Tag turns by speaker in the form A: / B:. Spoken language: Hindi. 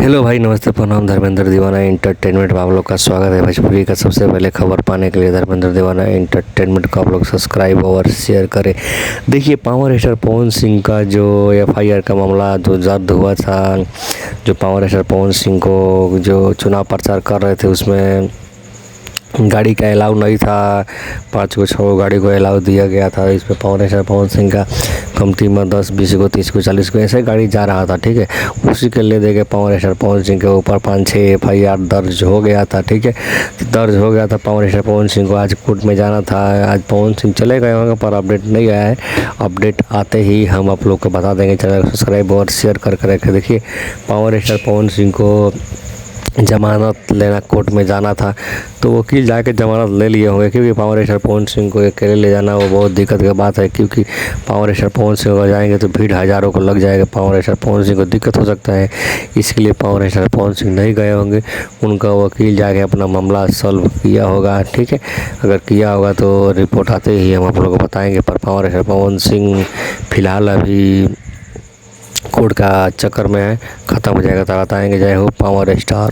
A: हेलो भाई, नमस्ते, प्रणाम। धर्मेंद्र दीवाना एंटरटेनमेंट में आप लोग का स्वागत है। भोजपुरी का सबसे पहले खबर पाने के लिए धर्मेंद्र दीवाना एंटरटेनमेंट को आप लोग सब्सक्राइब और शेयर करें। देखिए, पावर स्टार पवन सिंह का जो एफआईआर का मामला जो जब्त हुआ था, जो पावर स्टार पवन सिंह को जो चुनाव प्रचार कर रहे थे उसमें गाड़ी का अलाउ नहीं था। 5 को 6 गाड़ी को अलाउ दिया गया था। इस पर पावर स्टार पवन सिंह का कमती में 10, 20 को, 30 को, 40 को ऐसे गाड़ी जा रहा था। ठीक है, उसी के ले देके पावर स्टार पवन सिंह के ऊपर 5-6 एफआईआर दर्ज हो गया था। ठीक है, दर्ज हो गया था। पावर स्टार पवन सिंह को आज कोर्ट में जाना था। आज पवन सिंह चले गए होंगे पर अपडेट नहीं आया है। अपडेट आते ही हम आप लोग को बता देंगे। चैनल को सब्सक्राइब और शेयर कर रखे। देखिए, पावर स्टार पवन सिंह को जमानत लेना कोर्ट में जाना था तो वकील जाके जमानत ले लिए होंगे, क्योंकि पावर स्टार पवन सिंह को अकेले ले जाना वो बहुत दिक्कत की बात है। क्योंकि पावर स्टार पवन सिंह को जाएंगे तो भीड़ हज़ारों को लग जाएगा। पावर स्टार पवन सिंह को दिक्कत हो सकता है, इसके लिए पावर स्टार पवन सिंह नहीं गए होंगे। उनका वकील जाके अपना मामला सॉल्व किया होगा। ठीक है, अगर किया होगा तो रिपोर्ट आते ही हम आप लोग को बताएंगे। पर पावर स्टार पवन सिंह फिलहाल अभी कोर्ट का चक्कर में है, ख़त्म हो जाएगा तो बताएंगे। जय हो पावर स्टार।